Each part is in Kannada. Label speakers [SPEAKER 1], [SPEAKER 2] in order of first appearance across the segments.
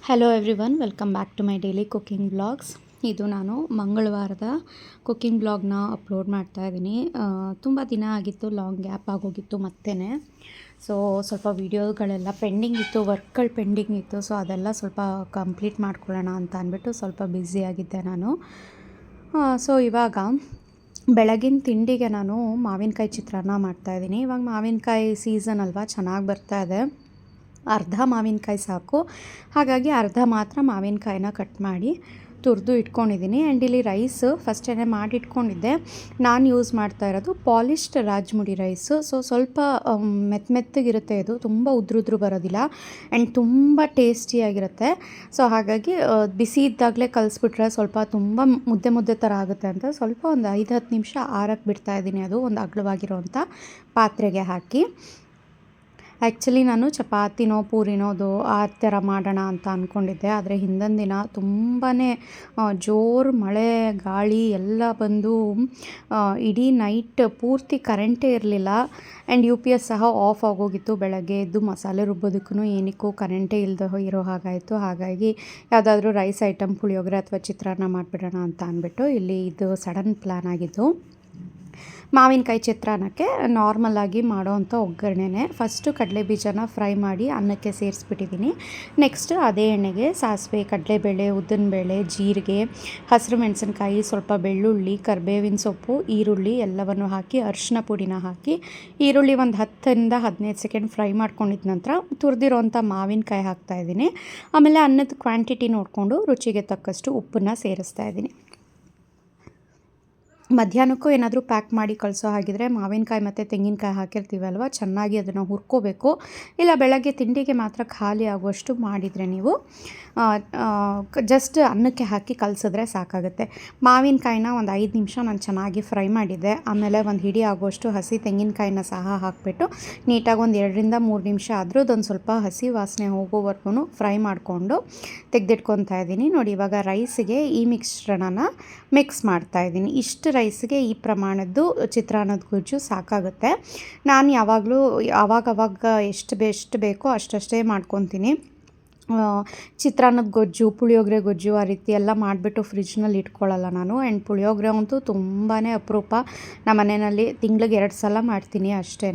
[SPEAKER 1] Hello everyone, welcome back to my daily cooking blogs. ಇದು ನಾನು ಮಂಗಳವಾರದ ಕುಕ್ಕಿಂಗ್ ಬ್ಲಾಗ್ನ ಅಪ್ಲೋಡ್ ಮಾಡ್ತಾ ಇದ್ದೀನಿ. ತುಂಬ ದಿನ ಆಗಿತ್ತು, ಲಾಂಗ್ ಗ್ಯಾಪ್ ಆಗೋಗಿತ್ತು ಮತ್ತೆ. ಸೊ ಸ್ವಲ್ಪ ವೀಡಿಯೋಗಳೆಲ್ಲ ಪೆಂಡಿಂಗ್ ಇತ್ತು, ವರ್ಕ್ಗಳು ಪೆಂಡಿಂಗ್ ಇತ್ತು. ಸೊ ಅದೆಲ್ಲ ಸ್ವಲ್ಪ ಕಂಪ್ಲೀಟ್ ಮಾಡ್ಕೊಳ್ಳೋಣ ಅಂತ ಅಂದ್ಬಿಟ್ಟು ಸ್ವಲ್ಪ ಬ್ಯುಸಿಯಾಗಿದ್ದೆ ನಾನು. ಸೊ ಇವಾಗ ಬೆಳಗಿನ ತಿಂಡಿಗೆ ನಾನು ಮಾವಿನಕಾಯಿ ಚಿತ್ರಾನ್ನ ಮಾಡ್ತಾಯಿದ್ದೀನಿ. ಇವಾಗ ಮಾವಿನಕಾಯಿ ಸೀಸನ್ ಅಲ್ವಾ, ಚೆನ್ನಾಗಿ ಬರ್ತಾಯಿದೆ. ಅರ್ಧ ಮಾವಿನಕಾಯಿ ಸಾಕು, ಹಾಗಾಗಿ ಅರ್ಧ ಮಾತ್ರ ಮಾವಿನಕಾಯಿನ ಕಟ್ ಮಾಡಿ ತುರಿದು ಇಟ್ಕೊಂಡಿದ್ದೀನಿ. ಆ್ಯಂಡ್ ಇಲ್ಲಿ ರೈಸ್ ಫಸ್ಟೇ ಮಾಡಿಟ್ಕೊಂಡಿದ್ದೆ. ನಾನು ಯೂಸ್ ಮಾಡ್ತಾ ಇರೋದು ಪಾಲಿಶ್ಡ್ ರಾಜ್ಮುಡಿ ರೈಸು. ಸೊ ಸ್ವಲ್ಪ ಮೆತ್ತಗಿರುತ್ತೆ, ಇದು ತುಂಬ ಉದ್ರುದ್ರು ಬರೋದಿಲ್ಲ ಆ್ಯಂಡ್ ತುಂಬ ಟೇಸ್ಟಿಯಾಗಿರುತ್ತೆ. ಸೊ ಹಾಗಾಗಿ ಬಿಸಿ ಇದ್ದಾಗಲೇ ಕಲಿಸ್ಬಿಟ್ರೆ ಸ್ವಲ್ಪ ತುಂಬ ಮುದ್ದೆ ಥರ ಆಗುತ್ತೆ ಅಂತ ಸ್ವಲ್ಪ ಒಂದು 5-10 ನಿಮಿಷ ಆರಕ್ಕೆ ಬಿಡ್ತಾಯಿದ್ದೀನಿ. ಅದು ಒಂದು ಅಗಲವಾಗಿರೋವಂಥ ಪಾತ್ರೆಗೆ ಹಾಕಿ. ಆ್ಯಕ್ಚುಲಿ ನಾನು ಚಪಾತಿನೋ ಪೂರಿನೋದು ಆ ಥರ ಮಾಡೋಣ ಅಂತ ಅಂದ್ಕೊಂಡಿದ್ದೆ. ಆದರೆ ಹಿಂದಿನ ದಿನ ತುಂಬಾ ಜೋರು ಮಳೆ ಗಾಳಿ ಎಲ್ಲ ಬಂದು ಇಡೀ ನೈಟ್ ಪೂರ್ತಿ ಕರೆಂಟೇ ಇರಲಿಲ್ಲ. ಆ್ಯಂಡ್ UPS ಸಹ ಆಫ್ ಆಗೋಗಿತ್ತು. ಬೆಳಗ್ಗೆ ಎದ್ದು ಮಸಾಲೆ ರುಬ್ಬೋದಕ್ಕೂ ಏನಕ್ಕೂ ಕರೆಂಟೇ ಇಲ್ಲದೆ ಇರೋ ಹಾಗಾಯಿತು. ಹಾಗಾಗಿ ಯಾವುದಾದ್ರೂ ರೈಸ್ ಐಟಮ್, ಪುಳಿಯೋಗರೆ ಅಥವಾ ಚಿತ್ರಾನ್ನ ಮಾಡಿಬಿಡೋಣ ಅಂತ ಅಂದ್ಬಿಟ್ಟು ಇಲ್ಲಿ ಇದು ಸಡನ್ ಪ್ಲ್ಯಾನ್ ಆಗಿದ್ದು. ಮಾವಿನಕಾಯಿ ಚಿತ್ರಾನ್ನಕ್ಕೆ ನಾರ್ಮಲಾಗಿ ಮಾಡೋವಂಥ ಒಗ್ಗರಣೆನೇ. ಫಸ್ಟು ಕಡಲೆ ಬೀಜನ ಫ್ರೈ ಮಾಡಿ ಅನ್ನಕ್ಕೆ ಸೇರಿಸ್ಬಿಟ್ಟಿದ್ದೀನಿ. ನೆಕ್ಸ್ಟ್ ಅದೇ ಎಣ್ಣೆಗೆ ಸಾಸಿವೆ, ಕಡಲೆಬೇಳೆ, ಉದ್ದಿನಬೇಳೆ, ಜೀರಿಗೆ, ಹಸಿರು ಮೆಣಸಿನ್ಕಾಯಿ, ಸ್ವಲ್ಪ ಬೆಳ್ಳುಳ್ಳಿ, ಕರಿಬೇವಿನ ಸೊಪ್ಪು, ಈರುಳ್ಳಿ ಎಲ್ಲವನ್ನು ಹಾಕಿ ಅರಿಶಿನ ಪುಡಿನ ಹಾಕಿ ಈರುಳ್ಳಿ ಒಂದು 10-15 ಸೆಕೆಂಡ್ ಫ್ರೈ ಮಾಡ್ಕೊಂಡಿದ್ದ ನಂತರ ತುರಿದಿರೋವಂಥ ಮಾವಿನಕಾಯಿ ಹಾಕ್ತಾಯಿದ್ದೀನಿ. ಆಮೇಲೆ ಅನ್ನದ ಕ್ವಾಂಟಿಟಿ ನೋಡಿಕೊಂಡು ರುಚಿಗೆ ತಕ್ಕಷ್ಟು ಉಪ್ಪನ್ನು ಸೇರಿಸ್ತಾ ಇದ್ದೀನಿ. ಮಧ್ಯಾಹ್ನಕ್ಕೂ ಏನಾದರೂ ಪ್ಯಾಕ್ ಮಾಡಿ ಕಳಿಸೋ ಹಾಗಿದ್ರೆ ಮಾವಿನಕಾಯಿ ಮತ್ತು ತೆಂಗಿನಕಾಯಿ ಹಾಕಿರ್ತೀವಲ್ವ, ಚೆನ್ನಾಗಿ ಅದನ್ನು ಹುರ್ಕೋಬೇಕು. ಇಲ್ಲ ಬೆಳಗ್ಗೆ ತಿಂಡಿಗೆ ಮಾತ್ರ ಖಾಲಿ ಆಗುವಷ್ಟು ಮಾಡಿದರೆ ನೀವು ಜಸ್ಟ್ ಅನ್ನಕ್ಕೆ ಹಾಕಿ ಕಲಸಿದ್ರೆ ಸಾಕಾಗುತ್ತೆ. ಮಾವಿನಕಾಯಿನ ಒಂದು 5 ನಿಮಿಷ ನಾನು ಚೆನ್ನಾಗಿ ಫ್ರೈ ಮಾಡಿದ್ದೆ. ಆಮೇಲೆ ಒಂದು ಹಿಡಿ ಆಗುವಷ್ಟು ಹಸಿ ತೆಂಗಿನಕಾಯಿನ ಸಹ ಹಾಕಿಬಿಟ್ಟು ನೀಟಾಗಿ ಒಂದು 2-3 ನಿಮಿಷ ಆದರೂ ಅದೊಂದು ಸ್ವಲ್ಪ ಹಸಿ ವಾಸನೆ ಹೋಗೋವರೆಗೂ ಫ್ರೈ ಮಾಡಿಕೊಂಡು ತೆಗೆದಿಟ್ಕೊತಾ ಇದ್ದೀನಿ. ನೋಡಿ, ಇವಾಗ ರೈಸಿಗೆ ಈ ಮಿಕ್ಸ್ಚರನ್ನ ಮಿಕ್ಸ್ ಮಾಡ್ತಾಯಿದ್ದೀನಿ. ಇಷ್ಟು ರೈಸ್ಗೆ ಈ ಪ್ರಮಾಣದ್ದು ಚಿತ್ರಾನ್ನದ ಗೊಜ್ಜು ಸಾಕಾಗುತ್ತೆ. ನಾನು ಯಾವಾಗಲೂ ಆವಾಗವಾಗ ಎಷ್ಟು ಬೇಕೋ ಅಷ್ಟೇ ಮಾಡ್ಕೊತೀನಿ. ಚಿತ್ರಾನ್ನದ ಗೊಜ್ಜು, ಪುಳಿಯೋಗರೆ ಗೊಜ್ಜು ಆ ರೀತಿ ಎಲ್ಲ ಮಾಡಿಬಿಟ್ಟು ಫ್ರಿಜ್ನಲ್ಲಿ ಇಟ್ಕೊಳ್ಳಲ್ಲ ನಾನು. ಆ್ಯಂಡ್ ಪುಳಿಯೋಗರೆ ಅಂತೂ ತುಂಬಾ ಅಪರೂಪ. ನಮ್ಮ ಮನೆಯಲ್ಲಿ ತಿಂಗ್ಳಿಗೆ 2 ಸಲ ಮಾಡ್ತೀನಿ ಅಷ್ಟೇ.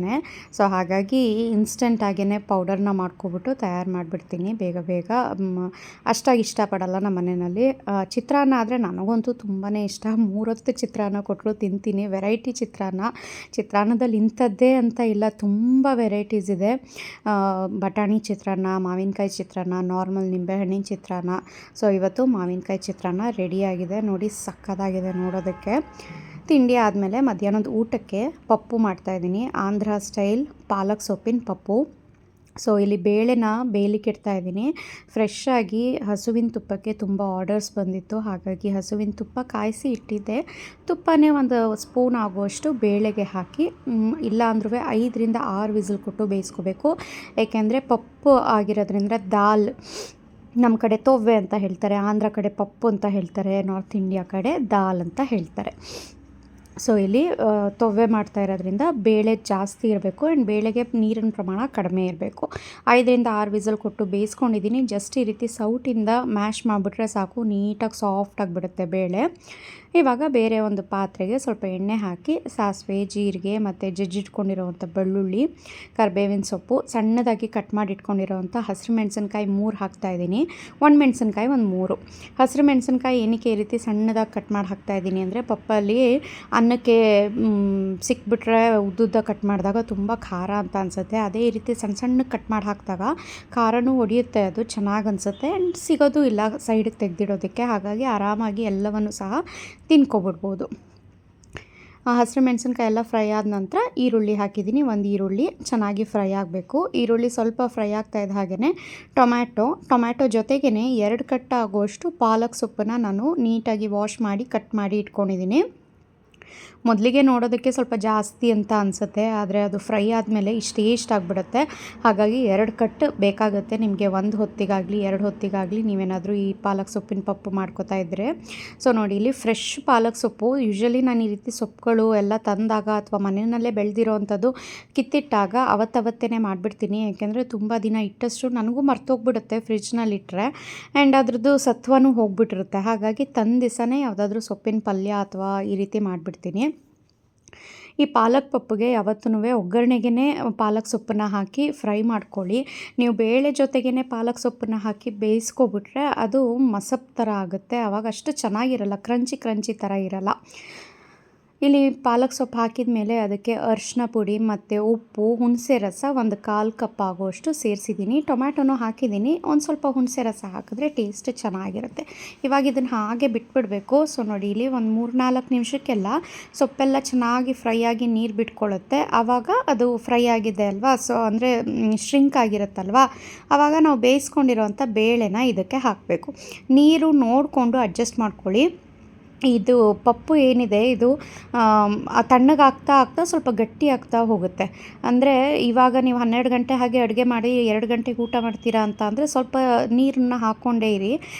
[SPEAKER 1] ಸೊ ಹಾಗಾಗಿ ಇನ್ಸ್ಟೆಂಟಾಗೇ ಪೌಡರ್ನ ಮಾಡ್ಕೊಬಿಟ್ಟು ತಯಾರು ಮಾಡಿಬಿಡ್ತೀನಿ ಬೇಗ. ಅಷ್ಟಾಗಿ ಇಷ್ಟಪಡಲ್ಲ ನಮ್ಮ ಮನೆಯಲ್ಲಿ. ಚಿತ್ರಾನ್ನ ಆದರೆ ನನಗಂತೂ ತುಂಬಾ ಇಷ್ಟ. 3 ಹೊತ್ತು ಚಿತ್ರಾನ್ನ ಕೊಟ್ಟರು ತಿಂತೀನಿ. ವೆರೈಟಿ ಚಿತ್ರಾನ್ನದಲ್ಲಿ ಇಂಥದ್ದೇ ಅಂತ ಇಲ್ಲ, ತುಂಬ ವೆರೈಟೀಸ್ ಇದೆ. ಬಟಾಣಿ ಚಿತ್ರಾನ್ನ, ಮಾವಿನಕಾಯಿ ಚಿತ್ರಾನ್ನ, ನಾರ್ಮಲ್ ನಿಂಬೆಹಣ್ಣಿನ ಚಿತ್ರಾನ್ನ. ಸೊ ಇವತ್ತು ಮಾವಿನಕಾಯಿ ಚಿತ್ರಾನ್ನ ರೆಡಿಯಾಗಿದೆ ನೋಡಿ, ಸಕ್ಕತ್ತಾಗಿದೆ ನೋಡೋದಕ್ಕೆ. ತಿಂಡಿ ಆದಮೇಲೆ ಮಧ್ಯಾಹ್ನದ ಊಟಕ್ಕೆ ಪಪ್ಪು ಮಾಡ್ತಾಯಿದ್ದೀನಿ. ಆಂಧ್ರ ಸ್ಟೈಲ್ ಪಾಲಕ್ ಸೊಪ್ಪಿನ ಪಪ್ಪು. ಸೊ ಇಲ್ಲಿ ಬೇಳೆನ ಬೇಯಲಿಕ್ಕೆ ಇಡ್ತಾಯಿದ್ದೀನಿ. ಫ್ರೆಶ್ಶಾಗಿ ಹಸುವಿನ ತುಪ್ಪಕ್ಕೆ ತುಂಬ ಆರ್ಡರ್ಸ್ ಬಂದಿತ್ತು, ಹಾಗಾಗಿ ಹಸುವಿನ ತುಪ್ಪ ಕಾಯಿಸಿ ಇಟ್ಟಿದ್ದೆ. ತುಪ್ಪನೇ ಒಂದು ಸ್ಪೂನ್ ಆಗುವಷ್ಟು ಬೇಳೆಗೆ ಹಾಕಿ, ಇಲ್ಲ ಅಂದ್ರೂ 5-6 ವಿಸಿಲ್ ಕೊಟ್ಟು ಬೇಯಿಸ್ಕೋಬೇಕು. ಏಕೆಂದರೆ ಪಪ್ಪು ಆಗಿರೋದ್ರಿಂದ ದಾಲ್, ನಮ್ಮ ಕಡೆ ತೊವ್ವೆ ಅಂತ ಹೇಳ್ತಾರೆ, ಆಂಧ್ರ ಕಡೆ ಪಪ್ಪು ಅಂತ ಹೇಳ್ತಾರೆ, ನಾರ್ತ್ ಇಂಡಿಯಾ ಕಡೆ ದಾಲ್ ಅಂತ ಹೇಳ್ತಾರೆ. ಸೊ ಇಲ್ಲಿ ತೊವ್ವೆ ಮಾಡ್ತಾ ಇರೋದ್ರಿಂದ ಬೇಳೆ ಜಾಸ್ತಿ ಇರಬೇಕು ಆ್ಯಂಡ್ ಬೇಳೆಗೆ ನೀರಿನ ಪ್ರಮಾಣ ಕಡಿಮೆ ಇರಬೇಕು. 5-6 ವಿಸಲ್ ಕೊಟ್ಟು ಬೇಯಿಸ್ಕೊಂಡಿದ್ದೀನಿ. ಜಸ್ಟ್ ಈ ರೀತಿ ಸೌಟಿಂದ ಮ್ಯಾಶ್ ಮಾಡಿಬಿಟ್ರೆ ಸಾಕು, ನೀಟಾಗಿ ಸಾಫ್ಟಾಗಿಬಿಡುತ್ತೆ ಬೇಳೆ. ಇವಾಗ ಬೇರೆ ಒಂದು ಪಾತ್ರೆಗೆ ಸ್ವಲ್ಪ ಎಣ್ಣೆ ಹಾಕಿ ಸಾಸಿವೆ, ಜೀರಿಗೆ ಮತ್ತು ಜಜ್ಜಿಟ್ಕೊಂಡಿರೋವಂಥ ಬೆಳ್ಳುಳ್ಳಿ, ಕರಿಬೇವಿನ ಸೊಪ್ಪು, ಸಣ್ಣದಾಗಿ ಕಟ್ ಮಾಡಿ ಇಟ್ಕೊಂಡಿರೋವಂಥ ಹಸಿರು ಮೆಣಸಿನ್ಕಾಯಿ 3 ಹಾಕ್ತಾಯಿದ್ದೀನಿ. ಒಣಮೆಣಸಿನ್ಕಾಯಿ ಒಂದು 3. ಹಸಿರು ಮೆಣಸಿನ್ಕಾಯಿ ಏನಕ್ಕೆ ಈ ರೀತಿ ಸಣ್ಣದಾಗಿ ಕಟ್ ಮಾಡಿ ಹಾಕ್ತಾಯಿದ್ದೀನಿ ಅಂದರೆ, ಪಪ್ಪಲ್ಲಿ ಅನ್ನಕ್ಕೆ ಸಿಕ್ಬಿಟ್ರೆ ಉದ್ದುದ್ದ ಕಟ್ ಮಾಡಿದಾಗ ತುಂಬ ಖಾರ ಅಂತ ಅನಿಸುತ್ತೆ. ಅದೇ ಈ ರೀತಿ ಸಣ್ಣ ಕಟ್ ಮಾಡಿ ಹಾಕಿದಾಗ ಖಾರನೂ ಹೊಡೆಯುತ್ತೆ, ಅದು ಚೆನ್ನಾಗಿ ಅನಿಸುತ್ತೆ ಆ್ಯಂಡ್ ಸಿಗೋದು ಇಲ್ಲ ಸೈಡಿಗೆ ತೆಗೆದಿಡೋದಕ್ಕೆ. ಹಾಗಾಗಿ ಆರಾಮಾಗಿ ಎಲ್ಲವನ್ನು ಸಹ ತಿನ್ಕೊಬಿಡ್ಬೋದು. ಹಸಿರು ಮೆಣಸಿನ್ಕಾಯಿ ಎಲ್ಲ ಫ್ರೈ ಆದ ನಂತರ ಈರುಳ್ಳಿ ಹಾಕಿದ್ದೀನಿ. ಒಂದು ಈರುಳ್ಳಿ ಚೆನ್ನಾಗಿ ಫ್ರೈ ಆಗಬೇಕು. ಈರುಳ್ಳಿ ಸ್ವಲ್ಪ ಫ್ರೈ ಆಗ್ತಾ ಇದ್ದ ಹಾಗೆಯೇ ಟೊಮ್ಯಾಟೊ ಜೊತೆಗೇ 2 ಕಟ್ ಆಗುವಷ್ಟು ಪಾಲಕ್ ಸೊಪ್ಪನ್ನು ನಾನು ನೀಟಾಗಿ ವಾಶ್ ಮಾಡಿ ಕಟ್ ಮಾಡಿ ಇಟ್ಕೊಂಡಿದ್ದೀನಿ. ಮೊದಲಿಗೆ ನೋಡೋದಕ್ಕೆ ಸ್ವಲ್ಪ ಜಾಸ್ತಿ ಅಂತ ಅನಿಸುತ್ತೆ, ಆದರೆ ಅದು ಫ್ರೈ ಆದಮೇಲೆ ಇಷ್ಟು ಆಗಿಬಿಡುತ್ತೆ. ಹಾಗಾಗಿ 2 ಕಟ್ ಬೇಕಾಗುತ್ತೆ ನಿಮಗೆ, 1 ಹೊತ್ತಿಗಾಗಲಿ 2 ಹೊತ್ತಿಗಾಗಲಿ ನೀವೇನಾದರೂ ಈ ಪಾಲಕ್ ಸೊಪ್ಪಿನ ಪಪ್ಪು ಮಾಡ್ಕೋತಾ ಇದ್ದರೆ. ಸೊ ನೋಡಿ, ಇಲ್ಲಿ ಫ್ರೆಶ್ ಪಾಲಕ್ ಸೊಪ್ಪು, ಯೂಶ್ವಲಿ ನಾನು ಈ ರೀತಿ ಸೊಪ್ಪುಗಳು ಎಲ್ಲ ತಂದಾಗ ಅಥವಾ ಮನೆಯಲ್ಲೇ ಬೆಳೆದಿರೋ ಅಂಥದ್ದು ಕಿತ್ತಿಟ್ಟಾಗ ಅವತ್ತೇ ಮಾಡಿಬಿಡ್ತೀನಿ. ಯಾಕೆಂದರೆ ತುಂಬ ದಿನ ಇಟ್ಟಷ್ಟು ನನಗೂ ಮರ್ತೋಗ್ಬಿಡುತ್ತೆ ಫ್ರಿಜ್ನಲ್ಲಿಟ್ಟರೆ, ಆ್ಯಂಡ್ ಅದ್ರದ್ದು ಸತ್ವನೂ ಹೋಗ್ಬಿಟ್ಟಿರುತ್ತೆ. ಹಾಗಾಗಿ ತಂದ ದಿವಸನೇ ಯಾವುದಾದ್ರೂ ಸೊಪ್ಪಿನ ಪಲ್ಯ ಅಥವಾ ಈ ರೀತಿ ಮಾಡಿಬಿಡ್ತೀನಿ. ಈ ಪಾಲಕ್ ಪಪ್ಪುಗೆ ಯಾವತ್ತೂ ಒಗ್ಗರಣೆಗೆ ಪಾಲಕ್ ಸೊಪ್ಪನ್ನು ಹಾಕಿ ಫ್ರೈ ಮಾಡ್ಕೊಳ್ಳಿ. ನೀವು ಬೇಳೆ ಜೊತೆಗೇ ಪಾಲಕ್ ಸೊಪ್ಪನ್ನು ಹಾಕಿ ಬೇಯಿಸ್ಕೊಬಿಟ್ರೆ ಅದು ಮಸಪ್ ಥರ ಆಗುತ್ತೆ, ಆವಾಗ ಅಷ್ಟು ಚೆನ್ನಾಗಿರಲ್ಲ, ಕ್ರಂಚಿ ಥರ ಇರಲ್ಲ. ಇಲ್ಲಿ ಪಾಲಕ್ ಸೊಪ್ಪು ಹಾಕಿದ ಮೇಲೆ ಅದಕ್ಕೆ ಅರಿಶಿನ ಪುಡಿ ಮತ್ತು ಉಪ್ಪು, ಹುಣಸೆ ರಸ 1/4 ಕಪ್ ಆಗುವಷ್ಟು ಸೇರಿಸಿದ್ದೀನಿ. ಟೊಮ್ಯಾಟೊನೂ ಹಾಕಿದ್ದೀನಿ. ಒಂದು ಸ್ವಲ್ಪ ಹುಣಸೆ ರಸ ಹಾಕಿದ್ರೆ ಟೇಸ್ಟ್ ಚೆನ್ನಾಗಿರುತ್ತೆ. ಇವಾಗ ಇದನ್ನು ಹಾಗೆ ಬಿಟ್ಬಿಡಬೇಕು. ಸೊ ನೋಡಿ, ಇಲ್ಲಿ ಒಂದು 3-4 ನಿಮಿಷಕ್ಕೆಲ್ಲ ಸೊಪ್ಪೆಲ್ಲ ಚೆನ್ನಾಗಿ ಫ್ರೈ ಆಗಿ ನೀರು ಬಿಟ್ಕೊಳ್ಳುತ್ತೆ. ಆವಾಗ ಅದು ಫ್ರೈ ಆಗಿದೆ ಅಲ್ವಾ, ಸೊ ಅಂದರೆ ಶ್ರಿಂಕ್ ಆಗಿರುತ್ತಲ್ವ, ಆವಾಗ ನಾವು ಬೇಯಿಸ್ಕೊಂಡಿರೋವಂಥ ಬೇಳೆನ ಇದಕ್ಕೆ ಹಾಕಬೇಕು. ನೀರು ನೋಡಿಕೊಂಡು ಅಡ್ಜಸ್ಟ್ ಮಾಡ್ಕೊಳ್ಳಿ. ಇದು ಪಪ್ಪು ಏನಿದೆ ಇದು ತಣ್ಣಗಾಗ್ತಾ ಸ್ವಲ್ಪ ಗಟ್ಟಿ ಆಗ್ತಾ ಹೋಗುತ್ತೆ. ಅಂದರೆ ಇವಾಗ ನೀವು 12 ಗಂಟೆ ಹಾಗೆ ಅಡುಗೆ ಮಾಡಿ 2 ಗಂಟೆಗೆ ಊಟ ಮಾಡ್ತೀರಾ ಅಂತ ಅಂದರೆ ಸ್ವಲ್ಪ ನೀರನ್ನು ಹಾಕ್ಕೊಂಡೇ ಇರಿ.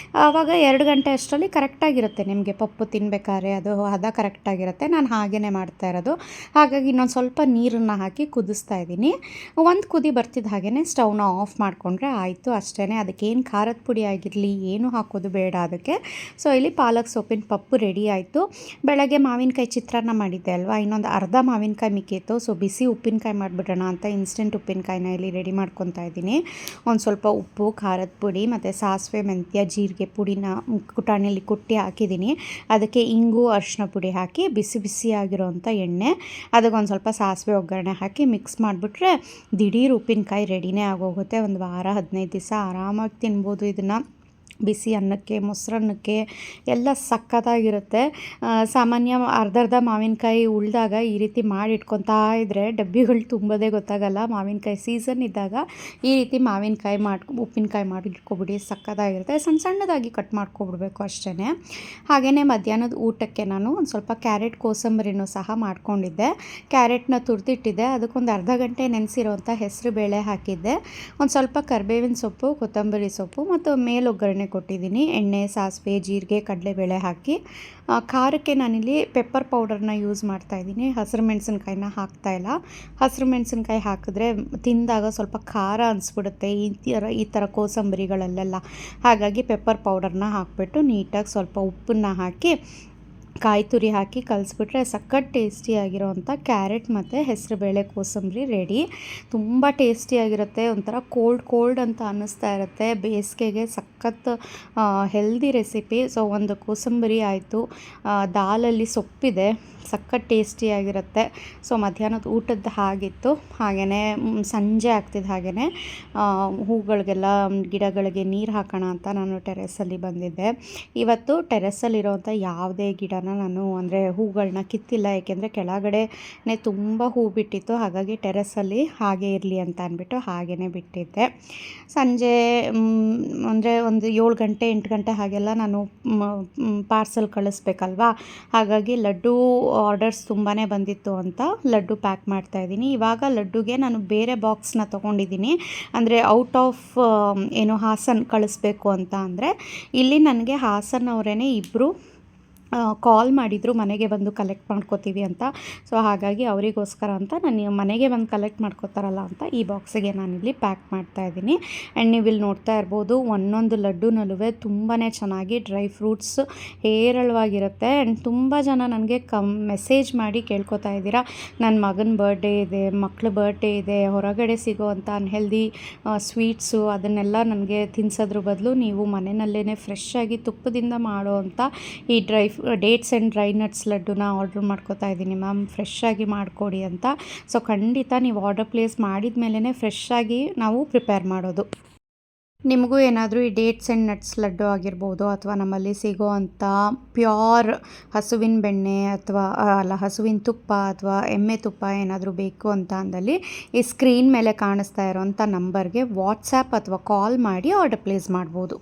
[SPEAKER 1] ಆವಾಗ 2 ಗಂಟೆ ಅಷ್ಟರಲ್ಲಿ ಕರೆಕ್ಟಾಗಿರುತ್ತೆ ನಿಮಗೆ ಪಪ್ಪು ತಿನ್ನಬೇಕಾದ್ರೆ, ಅದು ಹದ ಕರೆಕ್ಟಾಗಿರುತ್ತೆ. ನಾನು ಹಾಗೇ ಮಾಡ್ತಾ ಇರೋದು. ಹಾಗಾಗಿ ಇನ್ನೊಂದು ಸ್ವಲ್ಪ ನೀರನ್ನು ಹಾಕಿ ಕುದಿಸ್ತಾ ಇದ್ದೀನಿ. ಒಂದು ಕುದಿ ಬರ್ತಿದ್ದ ಹಾಗೇ ಸ್ಟವ್ನ ಆಫ್ ಮಾಡಿಕೊಂಡ್ರೆ ಆಯಿತು, ಅಷ್ಟೇ. ಅದಕ್ಕೇನು ಖಾರದ ಪುಡಿ ಆಗಿರಲಿ ಏನು ಹಾಕೋದು ಬೇಡ ಅದಕ್ಕೆ. ಸೊ ಇಲ್ಲಿ ಪಾಲಕ್ ಸೊಪ್ಪಿನ ಪಪ್ಪು ರೆಡಿ ಆಯಿತು. ಬೆಳಗ್ಗೆ ಮಾವಿನಕಾಯಿ ಚಿತ್ರಾನ್ನ ಮಾಡಿದ್ದೆ ಅಲ್ವಾ, ಇನ್ನೊಂದು ಅರ್ಧ ಮಾವಿನಕಾಯಿ ಮಿಕ್ಕಿತ್ತು. ಸೊ ಬಿಸಿ ಉಪ್ಪಿನಕಾಯಿ ಮಾಡಿಬಿಡೋಣ ಅಂತ ಇನ್ಸ್ಟೆಂಟ್ ಉಪ್ಪಿನಕಾಯಿನ ಇಲ್ಲಿ ರೆಡಿ ಮಾಡ್ಕೊತಾ ಇದ್ದೀನಿ. ಒಂದು ಸ್ವಲ್ಪ ಉಪ್ಪು, ಖಾರದ ಪುಡಿ ಮತ್ತು ಸಾಸಿವೆ, ಮೆಂತ್ಯ, ಜೀರಿಗೆ ಪುಡಿನ ಕುಟಾಣಿಯಲ್ಲಿ ಕುಟ್ಟಿ ಹಾಕಿದ್ದೀನಿ. ಅದಕ್ಕೆ ಇಂಗು, ಅರಿಶಿನ ಪುಡಿ ಹಾಕಿ ಬಿಸಿಯಾಗಿರೋವಂಥ ಎಣ್ಣೆ, ಅದಕ್ಕೊಂದು ಸ್ವಲ್ಪ ಸಾಸಿವೆ ಒಗ್ಗರಣೆ ಹಾಕಿ ಮಿಕ್ಸ್ ಮಾಡಿಬಿಟ್ರೆ ದಿಢೀರ್ ಉಪ್ಪಿನಕಾಯಿ ರೆಡಿನೇ ಆಗೋಗುತ್ತೆ. ಒಂದು ವಾರ 15 ದಿವಸ ಆರಾಮಾಗಿ ತಿನ್ಬೋದು ಇದನ್ನು. ಬಿಸಿ ಅನ್ನಕ್ಕೆ, ಮೊಸರನ್ನಕ್ಕೆ ಎಲ್ಲ ಸಕ್ಕತ್ತಾಗಿರುತ್ತೆ. ಸಾಮಾನ್ಯ ಅರ್ಧ ಮಾವಿನಕಾಯಿ ಉಳಿದಾಗ ಈ ರೀತಿ ಮಾಡಿ ಇಟ್ಕೊತಾ ಇದ್ದರೆ ಡಬ್ಬಿಗಳು ತುಂಬೋದೇ ಗೊತ್ತಾಗಲ್ಲ. ಮಾವಿನಕಾಯಿ ಸೀಸನ್ ಇದ್ದಾಗ ಈ ರೀತಿ ಮಾವಿನಕಾಯಿ ಉಪ್ಪಿನಕಾಯಿ ಮಾಡಿ ಇಟ್ಕೊಬಿಡಿ, ಸಕ್ಕತ್ತಾಗಿರುತ್ತೆ. ಸಣ್ಣದಾಗಿ ಕಟ್ ಮಾಡ್ಕೊಬಿಡ್ಬೇಕು ಅಷ್ಟೇ. ಹಾಗೆಯೇ ಮಧ್ಯಾಹ್ನದ ಊಟಕ್ಕೆ ನಾನು ಒಂದು ಸ್ವಲ್ಪ ಕ್ಯಾರೆಟ್ ಕೋಸಂಬರಿನೂ ಸಹ ಮಾಡ್ಕೊಂಡಿದ್ದೆ. ಕ್ಯಾರೆಟ್ನ ತುರಿದಿಟ್ಟಿದ್ದೆ, ಅದಕ್ಕೊಂದು ಅರ್ಧ ಗಂಟೆ ನೆನೆಸಿರೋಂಥ ಹೆಸರು ಬೇಳೆ ಹಾಕಿದ್ದೆ. ಒಂದು ಸ್ವಲ್ಪ ಕರಿಬೇವಿನ ಸೊಪ್ಪು, ಕೊತ್ತಂಬರಿ ಸೊಪ್ಪು ಮತ್ತು ಮೇಲೊಗ್ಗರಣೆ ಕೊಟ್ಟಿದ್ದೀನಿ. ಎಣ್ಣೆ, ಸಾಸಿವೆ, ಜೀರಿಗೆ, ಕಡಲೆಬೇಳೆ ಹಾಕಿ. ಖಾರಕ್ಕೆ ನಾನಿಲ್ಲಿ ಪೆಪ್ಪರ್ ಪೌಡರ್ನ ಯೂಸ್ ಮಾಡ್ತಾಯಿದ್ದೀನಿ. ಹಸಿರು ಮೆಣಸಿನ್ಕಾಯಿನ ಹಾಕ್ತಾಯಿಲ್ಲ. ಹಸಿರು ಮೆಣಸಿನ್ಕಾಯಿ ಹಾಕಿದ್ರೆ ತಿಂದಾಗ ಸ್ವಲ್ಪ ಖಾರ ಅನಿಸ್ಬಿಡುತ್ತೆ ಈ ಥರ ಕೋಸಂಬರಿಗಳಲ್ಲೆಲ್ಲ. ಹಾಗಾಗಿ ಪೆಪ್ಪರ್ ಪೌಡರ್ನ ಹಾಕಿಬಿಟ್ಟು ನೀಟಾಗಿ ಸ್ವಲ್ಪ ಉಪ್ಪನ್ನು ಹಾಕಿ ಕಾಯಿ ತುರಿ ಹಾಕಿ ಕಲಿಸ್ಬಿಟ್ರೆ ಸಖತ್ ಟೇಸ್ಟಿಯಾಗಿರೋವಂಥ ಕ್ಯಾರೆಟ್ ಮತ್ತು ಹೆಸರುಬೇಳೆ ಕೋಸಂಬರಿ ರೆಡಿ. ತುಂಬ ಟೇಸ್ಟಿಯಾಗಿರುತ್ತೆ, ಒಂಥರ ಕೋಲ್ಡ್ ಅಂತ ಅನ್ನಿಸ್ತಾ ಇರುತ್ತೆ. ಬೇಸಿಗೆಗೆ ಸಖತ್ ಹೆಲ್ದಿ ರೆಸಿಪಿ. ಸೊ ಒಂದು ಕೋಸಂಬರಿ ಆಯಿತು, ದಾಲಲ್ಲಿ ಸೊಪ್ಪಿದೆ, ಸಖತ್ ಟೇಸ್ಟಿಯಾಗಿರುತ್ತೆ. ಸೊ ಮಧ್ಯಾಹ್ನದ ಊಟದ್ದು ಹಾಗಿತ್ತು. ಹಾಗೆಯೇ ಸಂಜೆ ಆಗ್ತಿದ್ದ ಹಾಗೆಯೇ ಹೂಗಳಿಗೆಲ್ಲ ಗಿಡಗಳಿಗೆ ನೀರು ಹಾಕೋಣ ಅಂತ ನಾನು ಟೆರೆಸಲ್ಲಿ ಬಂದಿದ್ದೆ. ಇವತ್ತು ಟೆರೆಸಲ್ಲಿರೋವಂಥ ಯಾವುದೇ ಗಿಡನ ನಾನು ಅಂದರೆ ಹೂಗಳನ್ನ ಕಿತ್ತಿಲ್ಲ, ಏಕೆಂದರೆ ಕೆಳಗಡೆನೇ ತುಂಬ ಹೂ ಬಿಟ್ಟಿತ್ತು. ಹಾಗಾಗಿ ಟೆರೆಸಲ್ಲಿ ಹಾಗೆ ಇರಲಿ ಅಂತ ಅಂದ್ಬಿಟ್ಟು ಹಾಗೇ ಬಿಟ್ಟಿದ್ದೆ. ಸಂಜೆ ಅಂದರೆ ಒಂದು 7 ಗಂಟೆ 8 ಗಂಟೆ ಹಾಗೆಲ್ಲ ನಾನು ಪಾರ್ಸಲ್ ಕಳಿಸ್ಬೇಕಲ್ವಾ, ಹಾಗಾಗಿ ಲಡ್ಡು ಆರ್ಡರ್ಸ್ ತುಂಬಾ ಬಂದಿತ್ತು ಅಂತ ಲಡ್ಡು ಪ್ಯಾಕ್ ಮಾಡ್ತಾಯಿದ್ದೀನಿ. ಇವಾಗ ಲಡ್ಡುಗೆ ನಾನು ಬೇರೆ ಬಾಕ್ಸ್ನ ತೊಗೊಂಡಿದ್ದೀನಿ. ಅಂದರೆ ಔಟ್ ಆಫ್ ಹಾಸನ್ ಕಳಿಸ್ಬೇಕು ಅಂತ ಅಂದರೆ ಇಲ್ಲಿ ನನಗೆ ಹಾಸನವರೇ ಇಬ್ಬರು ಕಾಲ್ ಮಾಡಿದರು ಮನೆಗೆ ಬಂದು ಕಲೆಕ್ಟ್ ಮಾಡ್ಕೋತೀವಿ ಅಂತ. ಸೊ ಹಾಗಾಗಿ ಅವರಿಗೋಸ್ಕರ ಅಂತ ನಾನು ಮನೆಗೆ ಬಂದು ಕಲೆಕ್ಟ್ ಮಾಡ್ಕೋತಾರಲ್ಲ ಅಂತ ಈ ಬಾಕ್ಸಿಗೆ ನಾನಿಲ್ಲಿ ಪ್ಯಾಕ್ ಮಾಡ್ತಾಯಿದ್ದೀನಿ. ಆ್ಯಂಡ್ ನೀವು ಇಲ್ಲಿ ನೋಡ್ತಾ ಇರ್ಬೋದು, ಒಂದೊಂದು ಲಡ್ಡುನಲ್ಲೂ ತುಂಬಾ ಚೆನ್ನಾಗಿ ಡ್ರೈ ಫ್ರೂಟ್ಸ್ ಹೇರಳವಾಗಿರುತ್ತೆ. ಆ್ಯಂಡ್ ತುಂಬ ಜನ ನನಗೆ ಮೆಸೇಜ್ ಮಾಡಿ ಕೇಳ್ಕೊತಾ ಇದ್ದೀರಾ, ನನ್ನ ಮಗನ ಬರ್ಡೇ ಇದೆ, ಮಕ್ಳ ಬರ್ಡೇ ಇದೆ, ಹೊರಗಡೆ ಸಿಗೋವಂಥ ಅನ್ಹೆಲ್ದಿ ಸ್ವೀಟ್ಸು ಅದನ್ನೆಲ್ಲ ನನಗೆ ತಿನ್ಸೋದ್ರ ಬದಲು ನೀವು ಮನೆಯಲ್ಲೇ ಫ್ರೆಶ್ ಆಗಿ ತುಪ್ಪದಿಂದ ಮಾಡೋವಂಥ ಈ ಡೇಟ್ಸ್ ಆ್ಯಂಡ್ ಡ್ರೈ ನಟ್ಸ್ ಲಡ್ಡುನ ಆರ್ಡ್ರ್ ಮಾಡ್ಕೋತಾ ಇದ್ದೀನಿ ಮ್ಯಾಮ್, ಫ್ರೆಶ್ ಆಗಿ ಮಾಡಿಕೊಡಿ ಅಂತ. ಸೊ ಖಂಡಿತ ನೀವು ಆರ್ಡರ್ ಪ್ಲೇಸ್ ಮಾಡಿದ ಮೇಲೇ ಫ್ರೆಶ್ ಆಗಿ ನಾವು ಪ್ರಿಪೇರ್ ಮಾಡೋದು. ನಿಮಗೂ ಏನಾದರೂ ಈ ಡೇಟ್ಸ್ ಆ್ಯಂಡ್ ನಟ್ಸ್ ಲಡ್ಡು ಆಗಿರ್ಬೋದು, ಅಥವಾ ನಮ್ಮಲ್ಲಿ ಸಿಗೋವಂಥ ಪ್ಯೂರ್ ಹಸುವಿನ ಬೆಣ್ಣೆ ಅಥವಾ ಹಸುವಿನ ತುಪ್ಪ ಅಥವಾ ಎಮ್ಮೆ ತುಪ್ಪ ಏನಾದರೂ ಬೇಕು ಅಂತ ಅಂದಲ್ಲಿ ಈ ಸ್ಕ್ರೀನ್ ಮೇಲೆ ಕಾಣಿಸ್ತಾ ಇರೋವಂಥ ನಂಬರ್ಗೆ ವಾಟ್ಸಾಪ್ ಅಥವಾ ಕಾಲ್ ಮಾಡಿ ಆರ್ಡರ್ ಪ್ಲೇಸ್ ಮಾಡ್ಬೋದು.